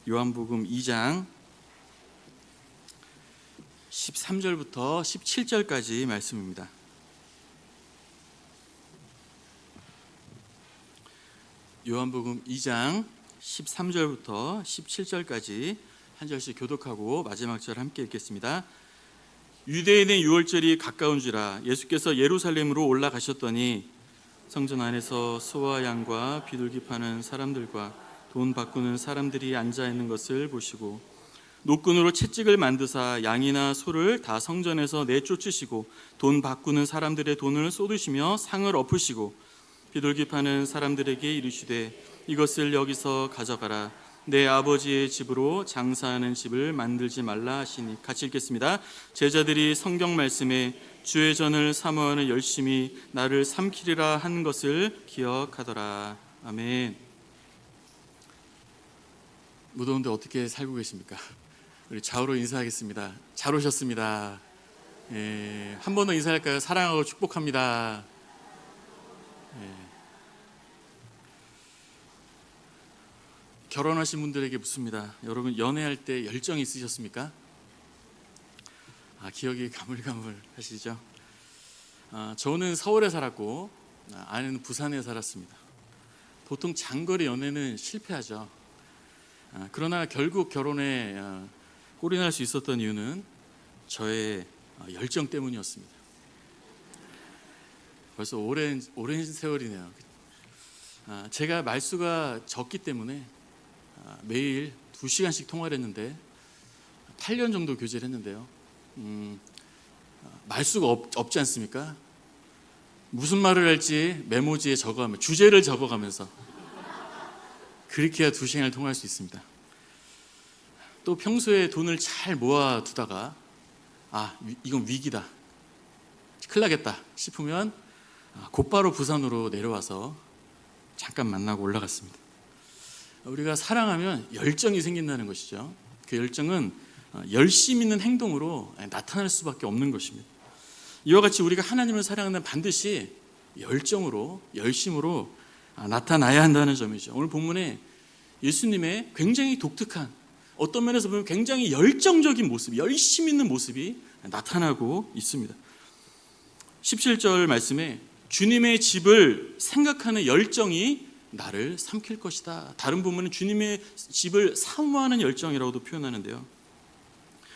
요한복음 2장 13절부터 17절까지 말씀입니다. 요한복음 2장 13절부터 17절까지 한 절씩 교독하고 마지막 절 함께 읽겠습니다. 유대인의 유월절이 가까운지라 예수께서 예루살렘으로 올라가셨더니 성전 안에서 소와 양과 비둘기 파는 사람들과 돈 바꾸는 사람들이 앉아 있는 것을 보시고 노끈으로 채찍을 만드사 양이나 소를 다 성전에서 내쫓으시고 돈 바꾸는 사람들의 돈을 쏟으시며 상을 엎으시고 비둘기 파는 사람들에게 이르시되 이것을 여기서 가져가라. 내 아버지의 집으로 장사하는 집을 만들지 말라 하시니. 같이 읽겠습니다. 제자들이 성경 말씀에 주의 전을 사모하는 열심히 나를 삼키리라 한 것을 기억하더라. 아멘. 무더운데 어떻게 살고 계십니까? 우리 좌우로 인사하겠습니다. 잘 오셨습니다. 한 번 더 인사할까요? 사랑하고 축복합니다. 결혼하신 분들에게 묻습니다. 여러분 연애할 때 열정이 있으셨습니까? 기억이 가물가물 하시죠? 저는 서울에 살았고 아내는 부산에 살았습니다. 보통 장거리 연애는 실패하죠. 그러나 결국 결혼에 꼴이 날 수 있었던 이유는 저의 열정 때문이었습니다. 벌써 오랜 세월이네요. 제가 말수가 적기 때문에 매일 2시간씩 통화를 했는데 8년 정도 교제를 했는데요. 말수가 없지 않습니까? 무슨 말을 할지 메모지에 적어가면서 주제를 적어가면서 그렇게 해야 2시간을 통화할 수 있습니다. 또 평소에 돈을 잘 모아두다가 이건 위기다, 큰일 나겠다 싶으면 곧바로 부산으로 내려와서 잠깐 만나고 올라갔습니다. 우리가 사랑하면 열정이 생긴다는 것이죠. 그 열정은 열심 있는 행동으로 나타날 수밖에 없는 것입니다. 이와 같이 우리가 하나님을 사랑하는 반드시 열정으로, 열심으로 나타나야 한다는 점이죠. 오늘 본문에 예수님의 굉장히 독특한, 어떤 면에서 보면 굉장히 열정적인 모습, 열심 있는 모습이 나타나고 있습니다. 17절 말씀에 주님의 집을 생각하는 열정이 나를 삼킬 것이다. 다른 부분은 주님의 집을 사모하는 열정이라고도 표현하는데요.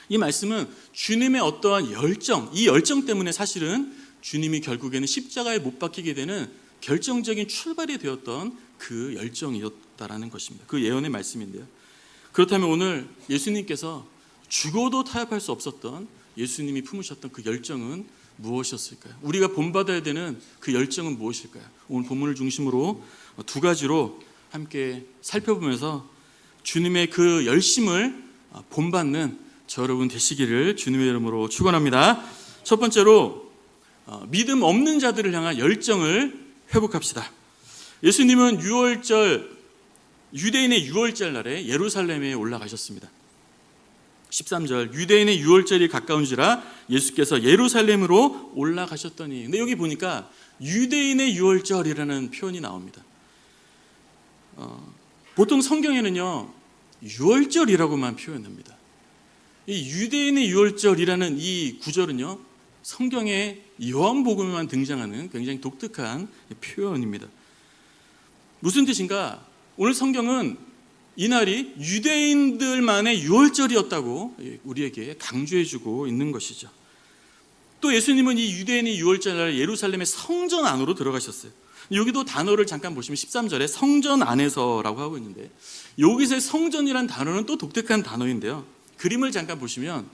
이 말씀은 주님의 어떠한 열정, 이 열정 때문에 사실은 주님이 결국에는 십자가에 못 박히게 되는 결정적인 출발이 되었던 그 열정이었다라는 것입니다. 그 예언의 말씀인데요. 그렇다면 오늘 예수님께서 죽어도 타협할 수 없었던 예수님이 품으셨던 그 열정은 무엇이었을까요? 우리가 본받아야 되는 그 열정은 무엇일까요? 오늘 본문을 중심으로 두 가지로 함께 살펴보면서 주님의 그 열심을 본받는 저 여러분 되시기를 주님의 이름으로 축원합니다. 첫 번째로 믿음 없는 자들을 향한 열정을 회복합시다. 예수님은 유대인의 유월절 날에 예루살렘에 올라가셨습니다. 13절 유대인의 유월절이 가까운지라 예수께서 예루살렘으로 올라가셨더니. 근데 여기 보니까 유대인의 유월절이라는 표현이 나옵니다. 보통 성경에는요 유월절이라고만 표현합니다. 이 유대인의 유월절이라는 이 구절은요 성경의 요한복음에만 등장하는 굉장히 독특한 표현입니다. 무슨 뜻인가? 오늘 성경은 이날이 유대인들만의 유월절이었다고 우리에게 강조해주고 있는 것이죠. 또 예수님은 이 유대인의 유월절 날 예루살렘의 성전 안으로 들어가셨어요. 여기도 단어를 잠깐 보시면 13절에 성전 안에서라고 하고 있는데, 여기서의 성전이란 단어는 또 독특한 단어인데요. 그림을 잠깐 보시면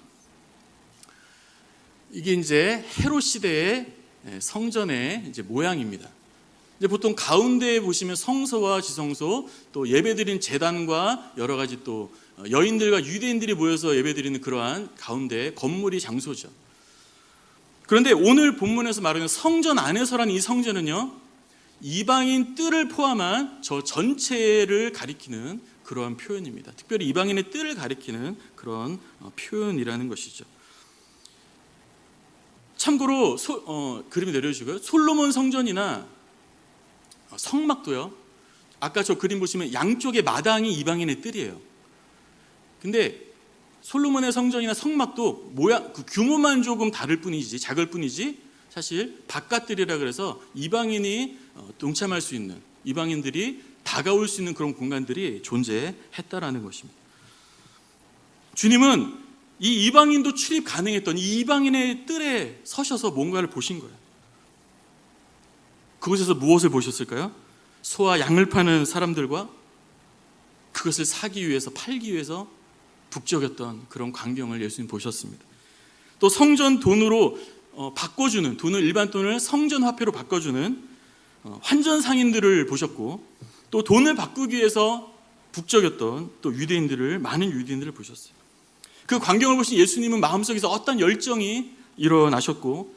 이게 이제 헤롯 시대의 성전의 이제 모양입니다. 이제 보통 가운데에 보시면 성소와 지성소, 또 예배드리는 제단과 여러 가지 또 여인들과 유대인들이 모여서 예배드리는 그러한 가운데 건물이 장소죠. 그런데 오늘 본문에서 말하는 성전 안에서라는 이 성전은요 이방인 뜰을 포함한 저 전체를 가리키는 그러한 표현입니다. 특별히 이방인의 뜰을 가리키는 그런 표현이라는 것이죠. 참고로 그림이 내려주시고요. 솔로몬 성전이나 성막도요. 아까 저 그림 보시면 양쪽의 마당이 이방인의 뜰이에요. 근데 솔로몬의 성전이나 성막도 모양, 그 규모만 조금 다를 뿐이지, 작을 뿐이지 사실 바깥들이라 그래서 이방인이 동참할 수 있는, 이방인들이 다가올 수 있는 그런 공간들이 존재했다라는 것입니다. 주님은 이 이방인도 출입 가능했던 이 이방인의 뜰에 서셔서 뭔가를 보신 거예요. 그곳에서 무엇을 보셨을까요? 소와 양을 파는 사람들과 그것을 사기 위해서, 팔기 위해서 북적였던 그런 광경을 예수님 보셨습니다. 또 성전 돈으로 바꿔주는, 돈을, 일반 돈을 성전 화폐로 바꿔주는 환전 상인들을 보셨고, 또 돈을 바꾸기 위해서 북적였던 또 유대인들을, 많은 유대인들을 보셨어요. 그 광경을 보신 예수님은 마음속에서 어떤 열정이 일어나셨고,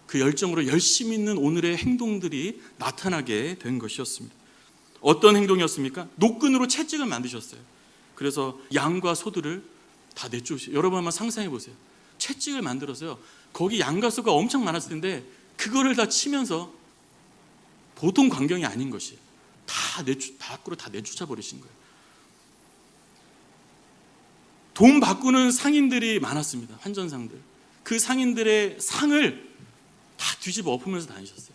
그 열정으로 열심히 있는 오늘의 행동들이 나타나게 된 것이었습니다. 어떤 행동이었습니까? 노끈으로 채찍을 만드셨어요. 그래서 양과 소들을 다 내쫓으세요. 여러분 한번 상상해 보세요. 채찍을 만들어서요, 거기 양과 소가 엄청 많았을 텐데 그거를 다 치면서, 보통 광경이 아닌 것이 밖으로 다 내쫓아 버리신 거예요. 돈 바꾸는 상인들이 많았습니다. 환전상들. 그 상인들의 상을 다 뒤집어 엎으면서 다니셨어요.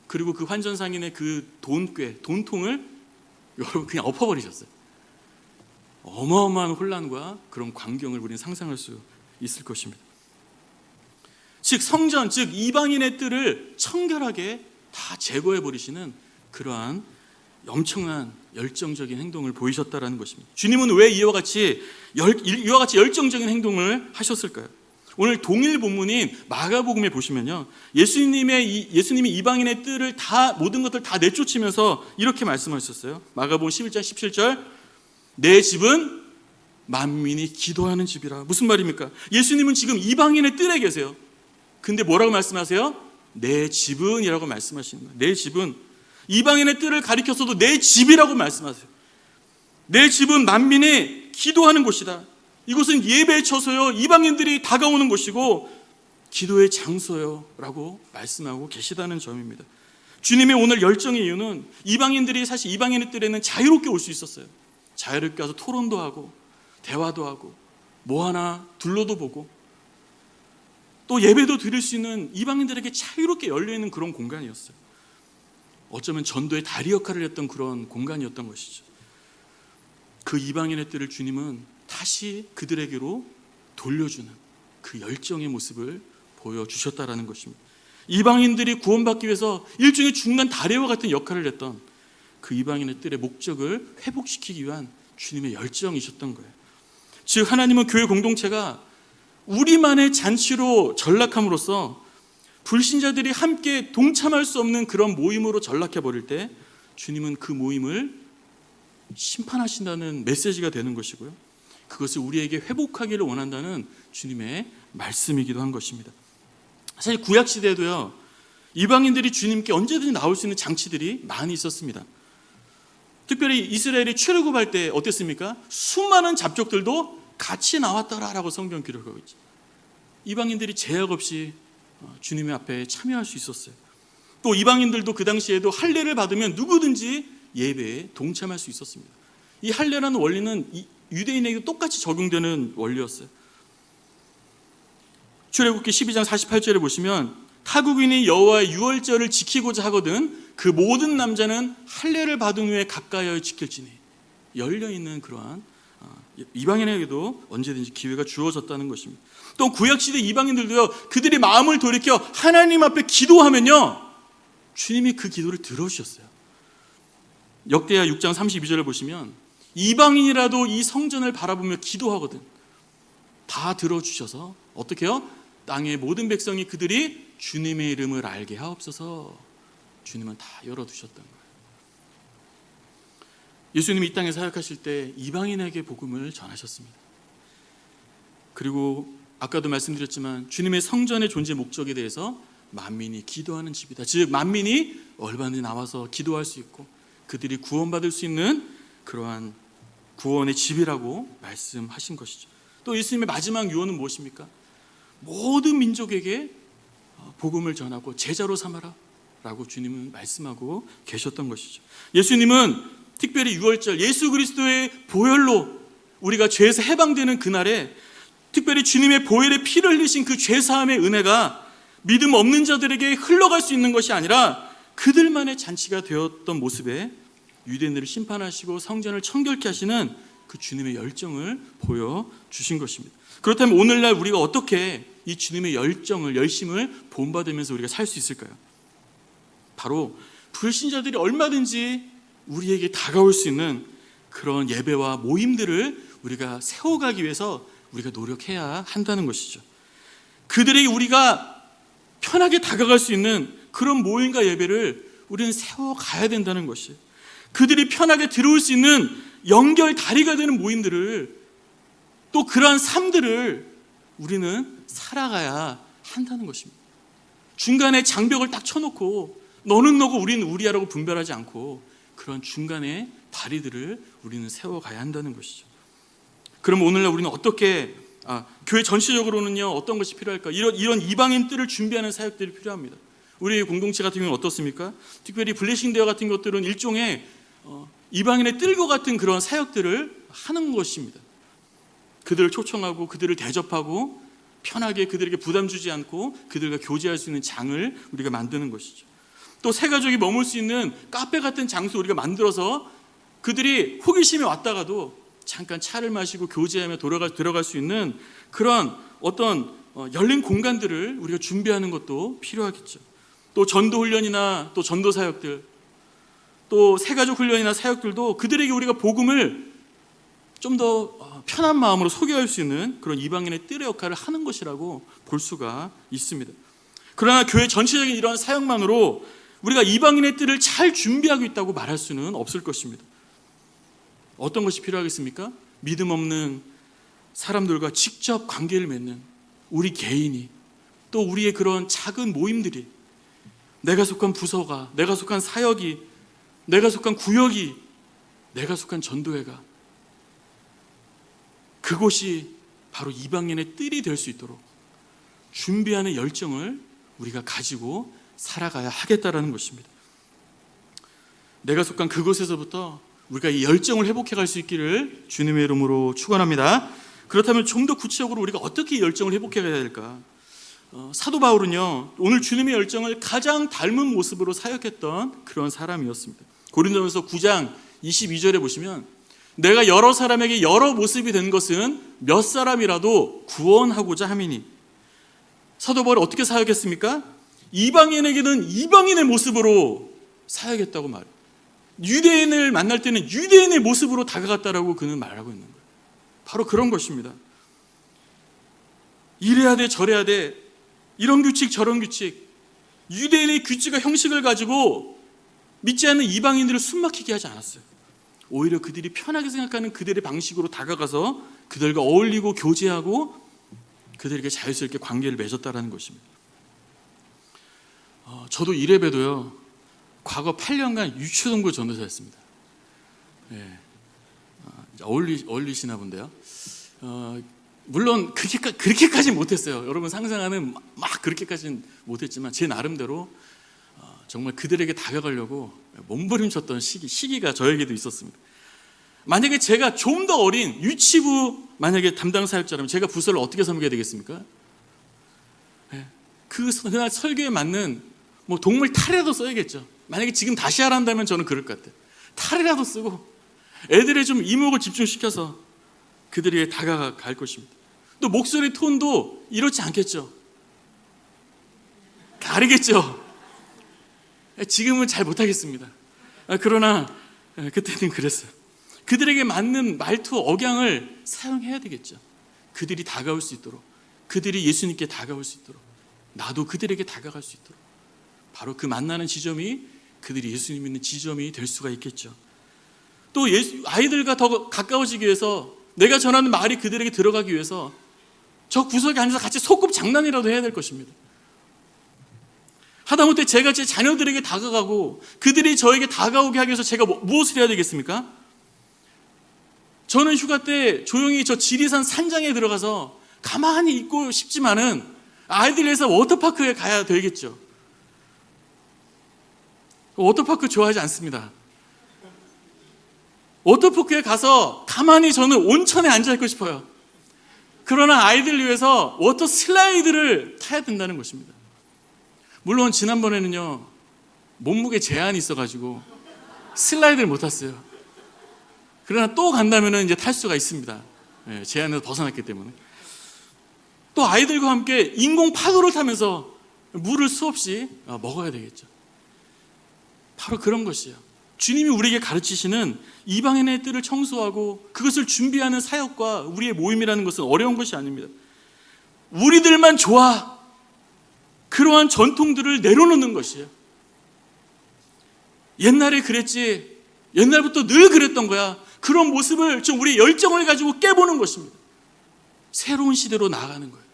그리고 그 환전상인의 그 돈꾀, 돈통을 여러분 그냥 엎어버리셨어요. 어마어마한 혼란과 그런 광경을 우리는 상상할 수 있을 것입니다. 즉 성전, 즉 이방인의 뜰을 청결하게 다 제거해버리시는 그러한 엄청난 열정적인 행동을 보이셨다라는 것입니다. 주님은 왜 이와 같이 열정적인 행동을 하셨을까요? 오늘 동일 본문인 마가복음에 보시면요, 예수님이 이방인의 뜰을 다, 모든 것들 다 내쫓으면서 이렇게 말씀하셨어요. 마가복음 11장 17절, 내 집은 만민이 기도하는 집이라. 무슨 말입니까? 예수님은 지금 이방인의 뜰에 계세요. 근데 뭐라고 말씀하세요? 내 집은 이라고 말씀하시는 거예요. 내 집은, 이방인의 뜰을 가리켰어도 내 집이라고 말씀하세요. 내 집은 만민이 기도하는 곳이다. 이곳은 예배의 처소요, 이방인들이 다가오는 곳이고 기도의 장소요 라고 말씀하고 계시다는 점입니다. 주님의 오늘 열정의 이유는, 이방인들이 사실 이방인의 뜰에는 자유롭게 올 수 있었어요. 자유롭게 와서 토론도 하고 대화도 하고 뭐 하나 둘러도 보고 또 예배도 드릴 수 있는, 이방인들에게 자유롭게 열려있는 그런 공간이었어요. 어쩌면 전도의 다리 역할을 했던 그런 공간이었던 것이죠. 그 이방인의 뜰을 주님은 다시 그들에게로 돌려주는 그 열정의 모습을 보여주셨다라는 것입니다. 이방인들이 구원받기 위해서 일종의 중간 다리와 같은 역할을 했던 그 이방인의 뜰의 목적을 회복시키기 위한 주님의 열정이셨던 거예요. 즉 하나님은 교회 공동체가 우리만의 잔치로 전락함으로써 불신자들이 함께 동참할 수 없는 그런 모임으로 전락해버릴 때 주님은 그 모임을 심판하신다는 메시지가 되는 것이고요, 그것을 우리에게 회복하기를 원한다는 주님의 말씀이기도 한 것입니다. 사실 구약시대에도요, 이방인들이 주님께 언제든지 나올 수 있는 장치들이 많이 있었습니다. 특별히 이스라엘이 출애굽할 때 어땠습니까? 수많은 잡족들도 같이 나왔더라라고 성경 기록하고 있죠. 이방인들이 제약 없이 주님의 앞에 참여할 수 있었어요. 또 이방인들도 그 당시에도 할례를 받으면 누구든지 예배에 동참할 수 있었습니다. 이 할례라는 원리는 유대인에게 똑같이 적용되는 원리였어요. 출애굽기 12장 48절에 보시면, 타국인이 여호와의 유월절을 지키고자 하거든 그 모든 남자는 할례를 받은 후에 가까이하여 지킬지니, 열려있는 그러한 이방인에게도 언제든지 기회가 주어졌다는 것입니다. 또 구약시대 이방인들도요, 그들이 마음을 돌이켜 하나님 앞에 기도하면요, 주님이 그 기도를 들어주셨어요. 역대하 6장 32절을 보시면, 이방인이라도 이 성전을 바라보며 기도하거든 다 들어주셔서 어떻게 해요? 땅의 모든 백성이 그들이 주님의 이름을 알게 하옵소서, 주님은 다 열어두셨던 거예요. 예수님이 이 땅에 사역하실 때 이방인에게 복음을 전하셨습니다. 그리고 아까도 말씀드렸지만 주님의 성전의 존재 목적에 대해서 만민이 기도하는 집이다. 즉 만민이 얼마든지 나와서 기도할 수 있고 그들이 구원받을 수 있는 그러한 구원의 집이라고 말씀하신 것이죠. 또 예수님의 마지막 유언은 무엇입니까? 모든 민족에게 복음을 전하고 제자로 삼아라 라고 주님은 말씀하고 계셨던 것이죠. 예수님은 특별히 유월절 예수 그리스도의 보혈로 우리가 죄에서 해방되는 그날에 특별히 주님의 보혈의 피를 흘리신 그 죄사함의 은혜가 믿음 없는 자들에게 흘러갈 수 있는 것이 아니라 그들만의 잔치가 되었던 모습에 유대인들을 심판하시고 성전을 청결케 하시는 그 주님의 열정을 보여주신 것입니다. 그렇다면 오늘날 우리가 어떻게 이 주님의 열정을, 열심을 본받으면서 우리가 살 수 있을까요? 바로 불신자들이 얼마든지 우리에게 다가올 수 있는 그런 예배와 모임들을 우리가 세워가기 위해서 우리가 노력해야 한다는 것이죠. 그들에게 우리가 편하게 다가갈 수 있는 그런 모임과 예배를 우리는 세워가야 된다는 것이에요. 그들이 편하게 들어올 수 있는 연결 다리가 되는 모임들을, 또 그러한 삶들을 우리는 살아가야 한다는 것입니다. 중간에 장벽을 딱 쳐놓고 너는 너고 우리는 우리야라고 분별하지 않고 그런 중간에 다리들을 우리는 세워가야 한다는 것이죠. 그럼 오늘날 우리는 어떻게 교회 전체적으로는요 어떤 것이 필요할까? 이런 이방인 뜰을 준비하는 사역들이 필요합니다. 우리 공동체 같은 경우는 어떻습니까? 특별히 블레싱 대회 같은 것들은 일종의 이방인의 뜰과 같은 그런 사역들을 하는 것입니다. 그들을 초청하고 그들을 대접하고 편하게 그들에게 부담 주지 않고 그들과 교제할 수 있는 장을 우리가 만드는 것이죠. 또 새 가족이 머물 수 있는 카페 같은 장소 우리가 만들어서 그들이 호기심이 왔다가도 잠깐 차를 마시고 교제하며 들어갈 수 있는 그런 어떤 열린 공간들을 우리가 준비하는 것도 필요하겠죠. 또 전도 훈련이나 또 전도 사역들, 또 새가족 훈련이나 사역들도 그들에게 우리가 복음을 좀 더 편한 마음으로 소개할 수 있는 그런 이방인의 뜰의 역할을 하는 것이라고 볼 수가 있습니다. 그러나 교회 전체적인 이런 사역만으로 우리가 이방인의 뜰을 잘 준비하고 있다고 말할 수는 없을 것입니다. 어떤 것이 필요하겠습니까? 믿음 없는 사람들과 직접 관계를 맺는 우리 개인이, 또 우리의 그런 작은 모임들이, 내가 속한 부서가, 내가 속한 사역이, 내가 속한 구역이, 내가 속한 전도회가, 그곳이 바로 이방인의 뜰이 될 수 있도록 준비하는 열정을 우리가 가지고 살아가야 하겠다라는 것입니다. 내가 속한 그곳에서부터 우리가 이 열정을 회복해 갈 수 있기를 주님의 이름으로 축원합니다. 그렇다면 좀 더 구체적으로 우리가 어떻게 이 열정을 회복해 가야 될까? 사도 바울은요 오늘 주님의 열정을 가장 닮은 모습으로 사역했던 그런 사람이었습니다. 고린도전서 9장 22절에 보시면 내가 여러 사람에게 여러 모습이 된 것은 몇 사람이라도 구원하고자 함이니. 사도 바울이 어떻게 사역했습니까? 이방인에게는 이방인의 모습으로 사역했다고 말해요. 유대인을 만날 때는 유대인의 모습으로 다가갔다라고 그는 말하고 있는 거예요. 바로 그런 것입니다. 이래야 돼 저래야 돼, 이런 규칙 저런 규칙, 유대인의 규칙과 형식을 가지고 믿지 않는 이방인들을 숨막히게 하지 않았어요. 오히려 그들이 편하게 생각하는 그들의 방식으로 다가가서 그들과 어울리고 교제하고 그들에게 자유스럽게 관계를 맺었다는 것입니다. 저도 이래봬도요 과거 8년간 유초동부 전도사였습니다. 네. 어울리시나 본데요. 물론 그렇게까지는 못했어요. 여러분 상상하는 막 그렇게까지는 못했지만 제 나름대로 정말 그들에게 다가가려고 몸부림쳤던 시기가 저에게도 있었습니다. 만약에 제가 좀 더 어린 유치부 만약에 담당 사역자라면 제가 부서를 어떻게 섬겨야 되겠습니까? 네. 그날 설교에 맞는 동물 탈이라도 써야겠죠. 만약에 지금 다시 하란다면 저는 그럴 것 같아요. 탈이라도 쓰고 애들의 좀 이목을 집중시켜서 그들에게 다가갈 것입니다. 또 목소리 톤도 이렇지 않겠죠. 다르겠죠. 지금은 잘 못하겠습니다. 그러나 그때는 그랬어요. 그들에게 맞는 말투, 억양을 사용해야 되겠죠. 그들이 다가올 수 있도록, 그들이 예수님께 다가올 수 있도록, 나도 그들에게 다가갈 수 있도록, 바로 그 만나는 지점이 그들이 예수님 믿는 지점이 될 수가 있겠죠. 또 아이들과 더 가까워지기 위해서, 내가 전하는 말이 그들에게 들어가기 위해서 저 구석에 앉아서 같이 소꿉 장난이라도 해야 될 것입니다. 하다못해 제가 제 자녀들에게 다가가고 그들이 저에게 다가오게 하기 위해서 제가 무엇을 해야 되겠습니까? 저는 휴가 때 조용히 저 지리산 산장에 들어가서 가만히 있고 싶지만은 아이들 위해서 워터파크에 가야 되겠죠. 워터파크 좋아하지 않습니다. 워터파크에 가서 가만히 저는 온천에 앉아있고 싶어요. 그러나 아이들을 위해서 워터 슬라이드를 타야 된다는 것입니다. 물론 지난번에는요, 몸무게 제한이 있어가지고 슬라이드를 못 탔어요. 그러나 또 간다면 이제 탈 수가 있습니다. 제한에서 벗어났기 때문에. 또 아이들과 함께 인공 파도를 타면서 물을 수없이 먹어야 되겠죠. 바로 그런 것이에요. 주님이 우리에게 가르치시는 이방인의 뜰을 청소하고 그것을 준비하는 사역과 우리의 모임이라는 것은 어려운 것이 아닙니다. 우리들만 좋아, 그러한 전통들을 내려놓는 것이에요. 옛날에 그랬지, 옛날부터 늘 그랬던 거야. 그런 모습을 좀 우리의 열정을 가지고 깨보는 것입니다. 새로운 시대로 나아가는 거예요.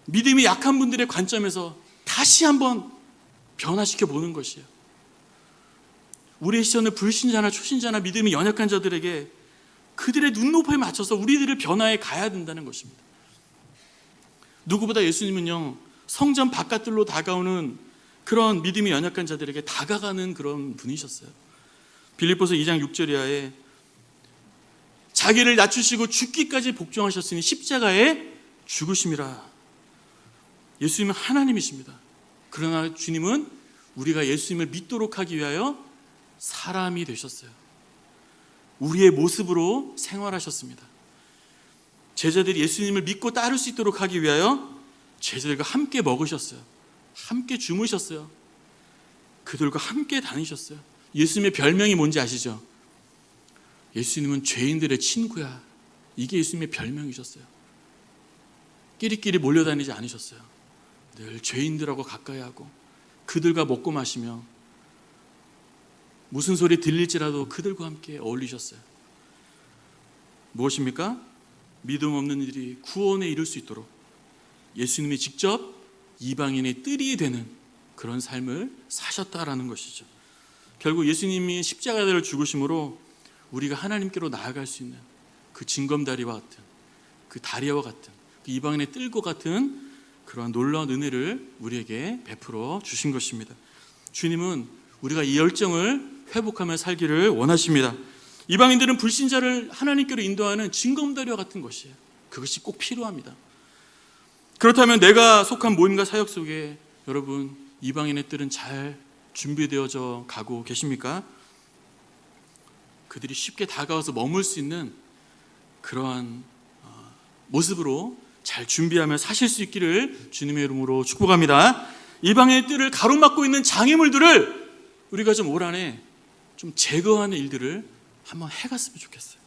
믿음이 약한 분들의 관점에서 다시 한번 변화시켜 보는 것이에요. 우리의 시선을 불신자나 초신자나 믿음이 연약한 자들에게 그들의 눈높이에 맞춰서 우리들을 변화해 가야 된다는 것입니다. 누구보다 예수님은요, 성전 바깥들로 다가오는 그런 믿음이 연약한 자들에게 다가가는 그런 분이셨어요. 빌립보서 2장 6절 이하에 자기를 낮추시고 죽기까지 복종하셨으니 십자가에 죽으심이라. 예수님은 하나님이십니다. 그러나 주님은 우리가 예수님을 믿도록 하기 위하여 사람이 되셨어요. 우리의 모습으로 생활하셨습니다. 제자들이 예수님을 믿고 따를 수 있도록 하기 위하여 제자들과 함께 먹으셨어요. 함께 주무셨어요. 그들과 함께 다니셨어요. 예수님의 별명이 뭔지 아시죠? 예수님은 죄인들의 친구야. 이게 예수님의 별명이셨어요. 끼리끼리 몰려다니지 않으셨어요. 늘 죄인들하고 가까이 하고 그들과 먹고 마시며 무슨 소리 들릴지라도 그들과 함께 어울리셨어요. 무엇입니까? 믿음 없는 이들이 구원에 이를 수 있도록 예수님이 직접 이방인의 뜰이 되는 그런 삶을 사셨다라는 것이죠. 결국 예수님이 십자가를 죽으심으로 우리가 하나님께로 나아갈 수 있는 그 징검다리와 같은, 그 다리와 같은, 그 이방인의 뜰과 같은 그러한 놀라운 은혜를 우리에게 베풀어 주신 것입니다. 주님은 우리가 이 열정을 회복하며 살기를 원하십니다. 이방인들은 불신자를 하나님께로 인도하는 징검다리와 같은 것이에요. 그것이 꼭 필요합니다. 그렇다면 내가 속한 모임과 사역 속에 여러분 이방인의 뜰은 잘 준비되어져 가고 계십니까? 그들이 쉽게 다가와서 머물 수 있는 그러한 모습으로 잘 준비하며 사실 수 있기를 주님의 이름으로 축복합니다. 이방인의 뜰을 가로막고 있는 장애물들을 우리가 좀 올 한해 좀 제거하는 일들을 한번 해갔으면 좋겠어요.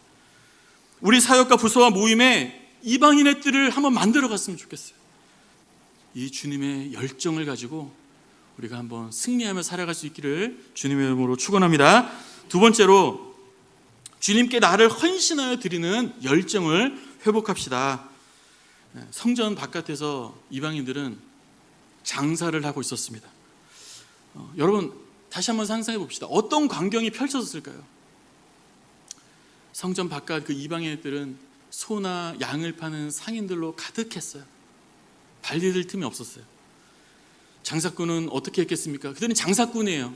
우리 사역과 부서와 모임에 이방인의 뜰을 한번 만들어 갔으면 좋겠어요. 이 주님의 열정을 가지고 우리가 한번 승리하며 살아갈 수 있기를 주님의 이름으로 축원합니다. 두 번째로 주님께 나를 헌신하여 드리는 열정을 회복합시다. 성전 바깥에서 이방인들은 장사를 하고 있었습니다. 여러분 다시 한번 상상해 봅시다. 어떤 광경이 펼쳐졌을까요? 성전 바깥 그 이방인들은 소나 양을 파는 상인들로 가득했어요. 발디딜 틈이 없었어요. 장사꾼은 어떻게 했겠습니까? 그들은 장사꾼이에요.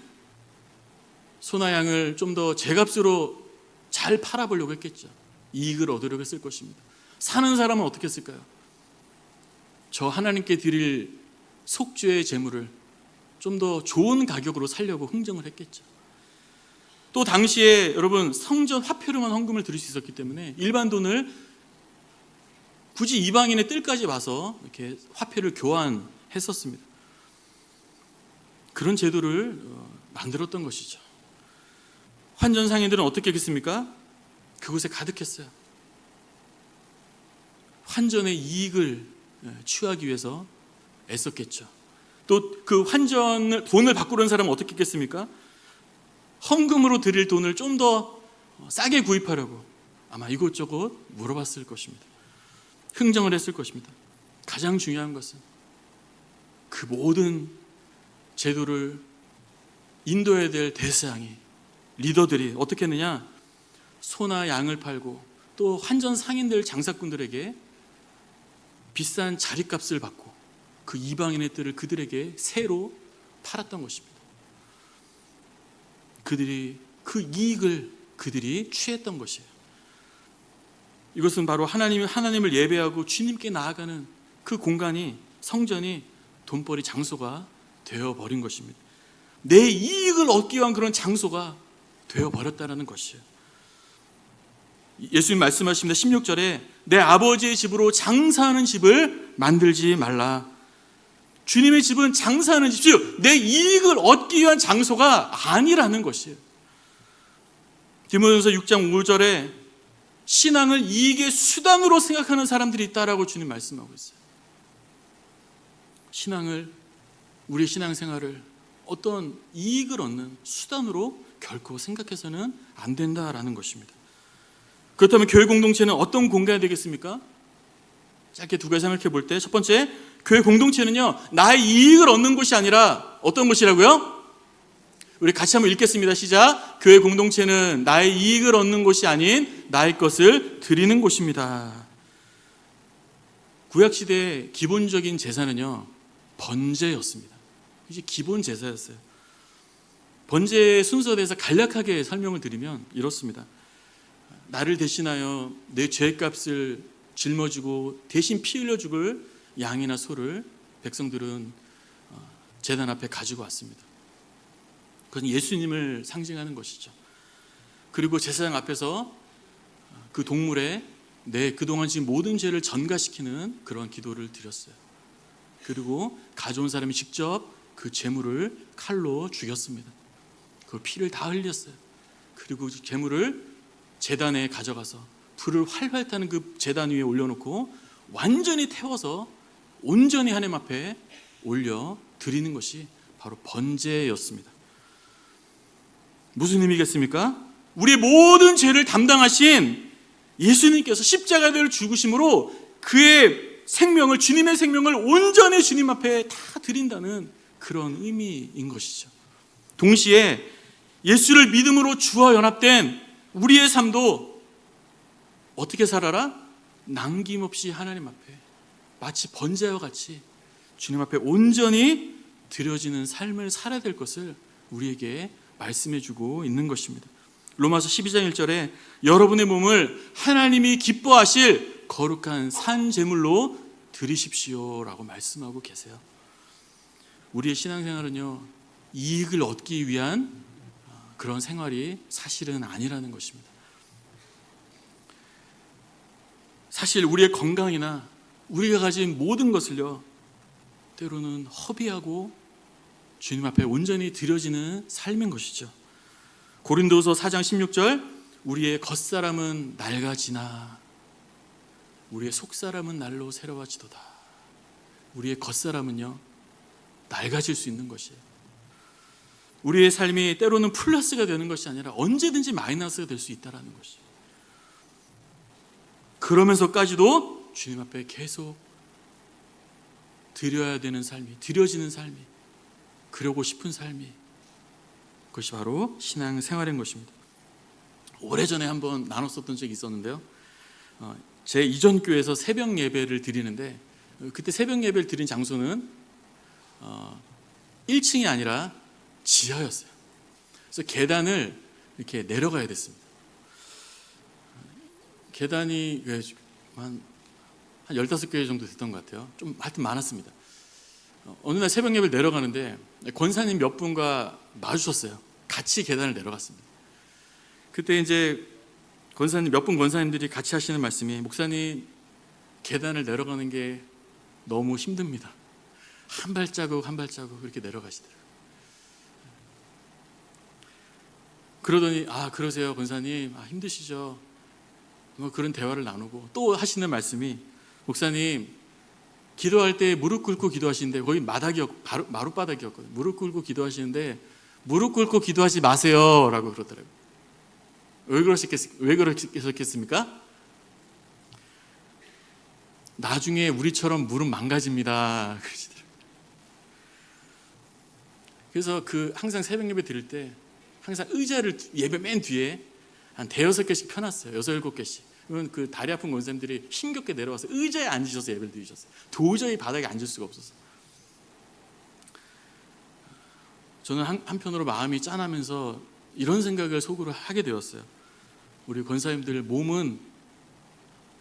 소나 양을 좀 더 제값으로 잘 팔아보려고 했겠죠. 이익을 얻으려고 했을 것입니다. 사는 사람은 어떻게 했을까요? 저 하나님께 드릴 속죄의 제물을 좀 더 좋은 가격으로 살려고 흥정을 했겠죠. 또 당시에 여러분 성전 화폐로만 헌금을 드릴 수 있었기 때문에 일반 돈을 굳이 이방인의 뜰까지 와서 이렇게 화폐를 교환했었습니다. 그런 제도를 만들었던 것이죠. 환전 상인들은 어떻게 했습니까? 그곳에 가득했어요. 환전의 이익을 취하기 위해서 애썼겠죠. 또 그 환전을 돈을 바꾸는 사람은 어떻게 했겠습니까? 헌금으로 드릴 돈을 좀 더 싸게 구입하려고 아마 이곳저곳 물어봤을 것입니다. 흥정을 했을 것입니다. 가장 중요한 것은 그 모든 제도를 인도해야 될 대사장이 리더들이 어떻게 했느냐? 소나 양을 팔고 또 환전 상인들 장사꾼들에게 비싼 자리값을 받고 그 이방인의 뜰을 그들에게 새로 팔았던 것입니다. 그들이 그 이익을 그들이 취했던 것이에요. 이것은 바로 하나님을 예배하고 주님께 나아가는 그 공간이, 성전이 돈벌이 장소가 되어버린 것입니다. 내 이익을 얻기 위한 그런 장소가 되어버렸다는 것이에요. 예수님 말씀하십니다. 16절에 내 아버지의 집으로 장사하는 집을 만들지 말라. 주님의 집은 장사하는 집, 즉 내 이익을 얻기 위한 장소가 아니라는 것이에요. 디모데전서 6장 5절에 신앙을 이익의 수단으로 생각하는 사람들이 있다라고 주님 말씀하고 있어요. 신앙을, 우리의 신앙생활을 어떤 이익을 얻는 수단으로 결코 생각해서는 안 된다라는 것입니다. 그렇다면 교회 공동체는 어떤 공간이 되겠습니까? 짧게 두 가지 생각해 볼 때, 첫 번째, 교회 공동체는요, 나의 이익을 얻는 곳이 아니라 어떤 곳이라고요? 우리 같이 한번 읽겠습니다. 시작. 교회 공동체는 나의 이익을 얻는 곳이 아닌 나의 것을 드리는 곳입니다. 구약시대의 기본적인 제사는요, 번제였습니다. 이게 기본 제사였어요. 번제의 순서에 대해서 간략하게 설명을 드리면 이렇습니다. 나를 대신하여 내 죄값을 짊어지고 대신 피 흘려 죽을 양이나 소를 백성들은 제단 앞에 가지고 왔습니다. 그건 예수님을 상징하는 것이죠. 그리고 제사장 앞에서 그 동물에 내 그동안 지은 모든 죄를 전가시키는 그런 기도를 드렸어요. 그리고 가져온 사람이 직접 그 제물을 칼로 죽였습니다. 그 피를 다 흘렸어요. 그리고 제물을 제단에 가져가서 불을 활활 타는 그 제단 위에 올려놓고 완전히 태워서 온전히 하나님 앞에 올려 드리는 것이 바로 번제였습니다. 무슨 의미겠습니까? 우리의 모든 죄를 담당하신 예수님께서 십자가를 죽으심으로 그의 생명을, 주님의 생명을 온전히 주님 앞에 다 드린다는 그런 의미인 것이죠. 동시에 예수를 믿음으로 주와 연합된 우리의 삶도 어떻게 살아라? 남김없이 하나님 앞에 마치 번제와 같이 주님 앞에 온전히 드려지는 삶을 살아야 될 것을 우리에게 말씀해주고 있는 것입니다. 로마서 12장 1절에 여러분의 몸을 하나님이 기뻐하실 거룩한 산 제물로 드리십시오 라고 말씀하고 계세요. 우리의 신앙생활은요, 이익을 얻기 위한 그런 생활이 사실은 아니라는 것입니다. 사실 우리의 건강이나 우리가 가진 모든 것을요, 때로는 허비하고 주님 앞에 온전히 드려지는 삶인 것이죠. 고린도서 4장 16절 우리의 겉사람은 낡아지나 우리의 속사람은 날로 새로워지도다. 우리의 겉사람은요, 낡아질 수 있는 것이에요. 우리의 삶이 때로는 플러스가 되는 것이 아니라 언제든지 마이너스가 될 수 있다는 것이에요. 그러면서까지도 주님 앞에 계속 드려야 되는 삶이, 드려지는 삶이, 그러고 싶은 삶이, 그것이 바로 신앙생활인 것입니다. 오래전에 한번 나눴었던 적이 있었는데요, 제 이전 교회에서 새벽 예배를 드리는데, 그때 새벽 예배를 드린 장소는 1층이 아니라 지하였어요. 그래서 계단을 이렇게 내려가야 됐습니다. 계단이 한 15개 정도 됐던 것 같아요. 좀 하여튼 많았습니다. 어느 날 새벽 예배를 내려가는데 권사님 몇 분과 마주쳤어요. 같이 계단을 내려갔습니다. 그때 이제 권사님, 몇 분 권사님들이 같이 하시는 말씀이, 목사님 계단을 내려가는 게 너무 힘듭니다. 한 발자국 한 발자국 그렇게 내려가시더라고요. 그러더니 그러세요 권사님, 힘드시죠? 뭐 그런 대화를 나누고 또 하시는 말씀이, 목사님 기도할 때 무릎 꿇고 기도하시는데, 거기 마룻바닥이었거든요. 무릎 꿇고 기도하시는데 무릎 꿇고 기도하지 마세요 라고 그러더라고요. 왜 그러셨겠습니까? 나중에 우리처럼 무릎 망가집니다 그러시더라고요. 그래서 항상 새벽 예배 드릴 때 항상 의자를 예배 맨 뒤에 한 5-6개씩 펴놨어요. 6-7개씩. 그러면 그 다리 아픈 권사님들이 힘겹게 내려와서 의자에 앉으셔서 예배를 드리셨어요. 도저히 바닥에 앉을 수가 없어서. 저는 한편으로 마음이 짠하면서 이런 생각을 속으로 하게 되었어요. 우리 권사님들 몸은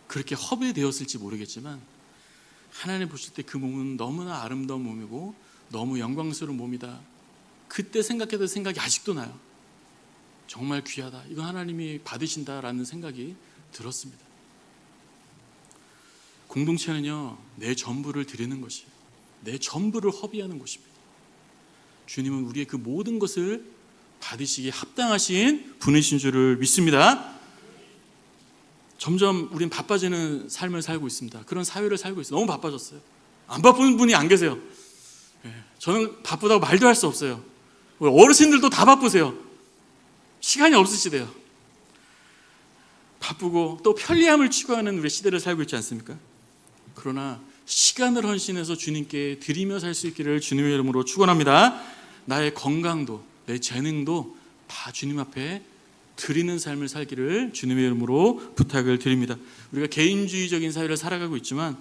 그렇게 허비되었을지 모르겠지만 하나님 보실 때 그 몸은 너무나 아름다운 몸이고 너무 영광스러운 몸이다. 그때 생각했던 생각이 아직도 나요. 정말 귀하다. 이거 하나님이 받으신다라는 생각이 들었습니다. 공동체는요, 내 전부를 드리는 것이에요. 내 전부를 허비하는 것입니다. 주님은 우리의 그 모든 것을 받으시기에 합당하신 분이신 줄을 믿습니다. 점점 우린 바빠지는 삶을 살고 있습니다. 그런 사회를 살고 있어요. 너무 바빠졌어요. 안 바쁜 분이 안 계세요. 저는 바쁘다고 말도 할 수 없어요. 어르신들도 다 바쁘세요. 시간이 없으시대요. 바쁘고 또 편리함을 추구하는 우리 시대를 살고 있지 않습니까? 그러나 시간을 헌신해서 주님께 드리며 살 수 있기를 주님의 이름으로 축원합니다. 나의 건강도 내 재능도 다 주님 앞에 드리는 삶을 살기를 주님의 이름으로 부탁을 드립니다. 우리가 개인주의적인 사회를 살아가고 있지만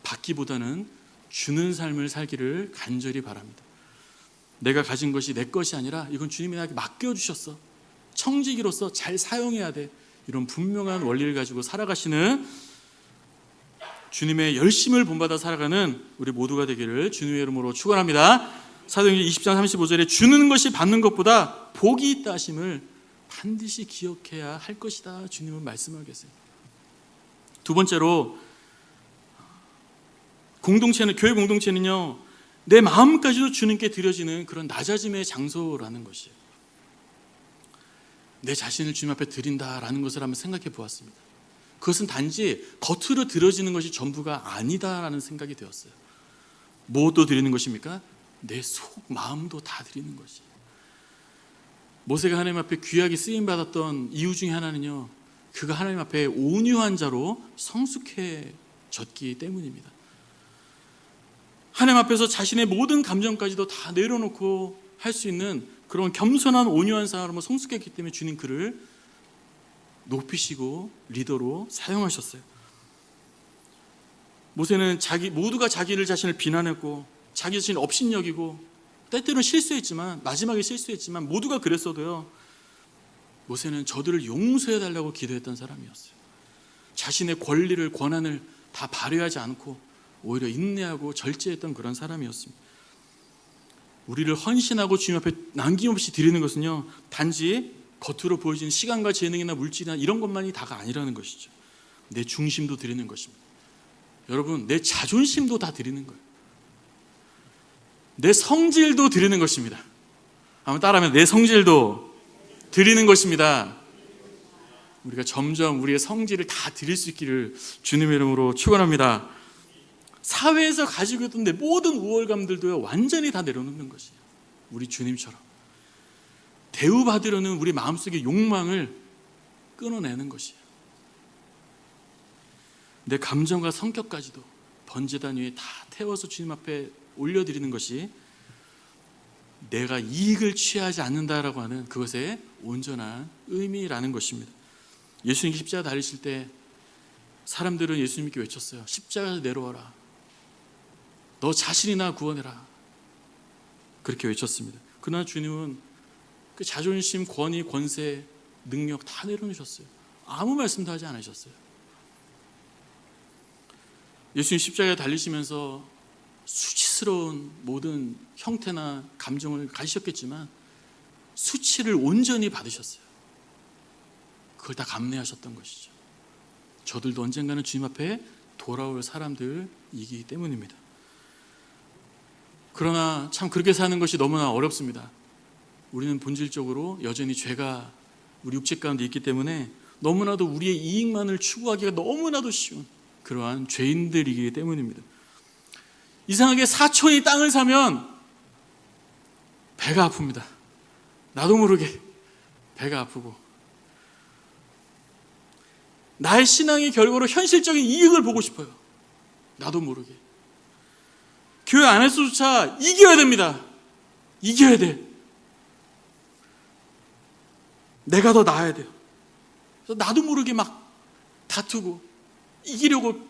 받기보다는 주는 삶을 살기를 간절히 바랍니다. 내가 가진 것이 내 것이 아니라 이건 주님이 나에게 맡겨주셨어. 청지기로서 잘 사용해야 돼. 이런 분명한 원리를 가지고 살아가시는 주님의 열심을 본받아 살아가는 우리 모두가 되기를 주님의 이름으로 축원합니다. 사도행전 20장 35절에 주는 것이 받는 것보다 복이 있다 하심을 반드시 기억해야 할 것이다. 주님은 말씀하고 계세요. 두 번째로 교회 공동체는요, 내 마음까지도 주님께 드려지는 그런 낮아짐의 장소라는 것이에요. 내 자신을 주님 앞에 드린다라는 것을 한번 생각해 보았습니다. 그것은 단지 겉으로 드려지는 것이 전부가 아니다라는 생각이 되었어요. 무엇도 드리는 것입니까? 내 속 마음도 다 드리는 것이에요. 모세가 하나님 앞에 귀하게 쓰임받았던 이유 중에 하나는요, 그가 하나님 앞에 온유한 자로 성숙해졌기 때문입니다. 하나님 앞에서 자신의 모든 감정까지도 다 내려놓고 할 수 있는 그런 겸손한 온유한 사람으로 성숙했기 때문에 주님 그를 높이시고 리더로 사용하셨어요. 모세는 모두가 자신을 비난했고 자기 자신을 업신여기고 때때로는 실수했지만, 마지막에 실수했지만 모두가 그랬어도요, 모세는 저들을 용서해달라고 기도했던 사람이었어요. 자신의 권리를, 권한을 다 발휘하지 않고 오히려 인내하고 절제했던 그런 사람이었습니다. 우리를 헌신하고 주님 앞에 남김없이 드리는 것은요, 단지 겉으로 보여지는 시간과 재능이나 물질이나 이런 것만이 다가 아니라는 것이죠. 내 중심도 드리는 것입니다. 여러분, 내 자존심도 다 드리는 거예요. 내 성질도 드리는 것입니다. 한번 따라하면, 내 성질도 드리는 것입니다. 우리가 점점 우리의 성질을 다 드릴 수 있기를 주님의 이름으로 축원합니다. 사회에서 가지고 있던 내 모든 우월감들도요, 완전히 다 내려놓는 것이에요. 우리 주님처럼 대우받으려는 우리 마음속의 욕망을 끊어내는 것이에요. 내 감정과 성격까지도 번제단 위에 다 태워서 주님 앞에 올려드리는 것이 내가 이익을 취하지 않는다라고 하는 그것의 온전한 의미라는 것입니다. 예수님 십자가 달리실 때 사람들은 예수님께 외쳤어요. 십자가에서 내려와라. 너 자신이나 구원해라. 그렇게 외쳤습니다. 그러나 주님은 그 자존심, 권위, 권세, 능력 다 내려놓으셨어요. 아무 말씀도 하지 않으셨어요. 예수님 십자가에 달리시면서 수치스러운 모든 형태나 감정을 가지셨겠지만 수치를 온전히 받으셨어요. 그걸 다 감내하셨던 것이죠. 저들도 언젠가는 주님 앞에 돌아올 사람들이기 때문입니다. 그러나 참 그렇게 사는 것이 너무나 어렵습니다. 우리는 본질적으로 여전히 죄가 우리 육체 가운데 있기 때문에 너무나도 우리의 이익만을 추구하기가 너무나도 쉬운 그러한 죄인들이기 때문입니다. 이상하게 사촌이 땅을 사면 배가 아픕니다. 나도 모르게 배가 아프고, 나의 신앙의 결과로 현실적인 이익을 보고 싶어요. 나도 모르게. 교회 안에서조차 이겨야 됩니다. 이겨야 돼. 내가 더 나아야 돼요. 그래서 나도 모르게 막 다투고 이기려고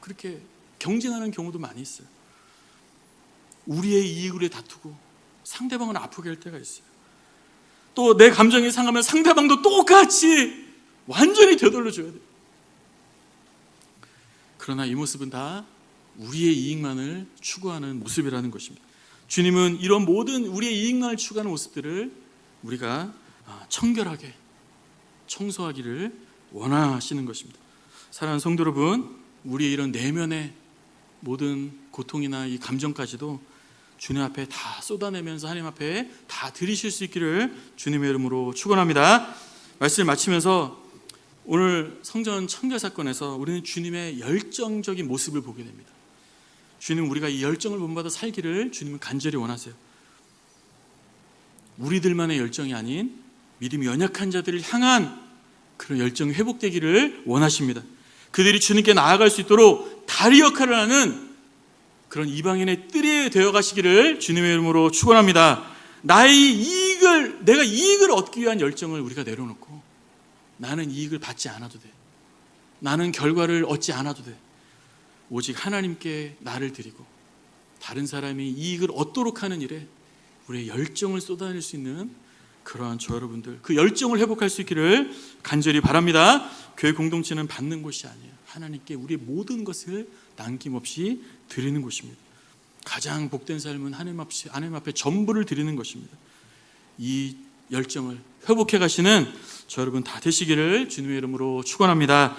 그렇게 경쟁하는 경우도 많이 있어요. 우리의 이익을 위해 다투고 상대방을 아프게 할 때가 있어요. 또 내 감정이 상하면 상대방도 똑같이 완전히 되돌려줘야 돼. 그러나 이 모습은 다 우리의 이익만을 추구하는 모습이라는 것입니다. 주님은 이런 모든 우리의 이익만을 추구하는 모습들을 우리가 청결하게 청소하기를 원하시는 것입니다. 사랑하는 성도 여러분, 우리의 이런 내면의 모든 고통이나 이 감정까지도 주님 앞에 다 쏟아내면서 하나님 앞에 다 드리실 수 있기를 주님의 이름으로 축원합니다. 말씀을 마치면서 오늘 성전 청결 사건에서 우리는 주님의 열정적인 모습을 보게 됩니다. 주님은 우리가 이 열정을 본받아 살기를 주님은 간절히 원하세요. 우리들만의 열정이 아닌 믿음이 연약한 자들을 향한 그런 열정이 회복되기를 원하십니다. 그들이 주님께 나아갈 수 있도록 다리 역할을 하는 그런 이방인의 뜰이 되어 가시기를 주님의 이름으로 축원합니다. 내가 이익을 얻기 위한 열정을 우리가 내려놓고 나는 이익을 받지 않아도 돼. 나는 결과를 얻지 않아도 돼. 오직 하나님께 나를 드리고 다른 사람이 이익을 얻도록 하는 일에 우리의 열정을 쏟아낼 수 있는 그러한 저 여러분들, 그 열정을 회복할 수 있기를 간절히 바랍니다. 교회 공동체는 받는 곳이 아니에요. 하나님께 우리의 모든 것을 남김없이 드리는 곳입니다. 가장 복된 삶은 하나님 앞에 전부를 드리는 것입니다. 이 열정을 회복해 가시는 저 여러분 다 되시기를 주님의 이름으로 축원합니다.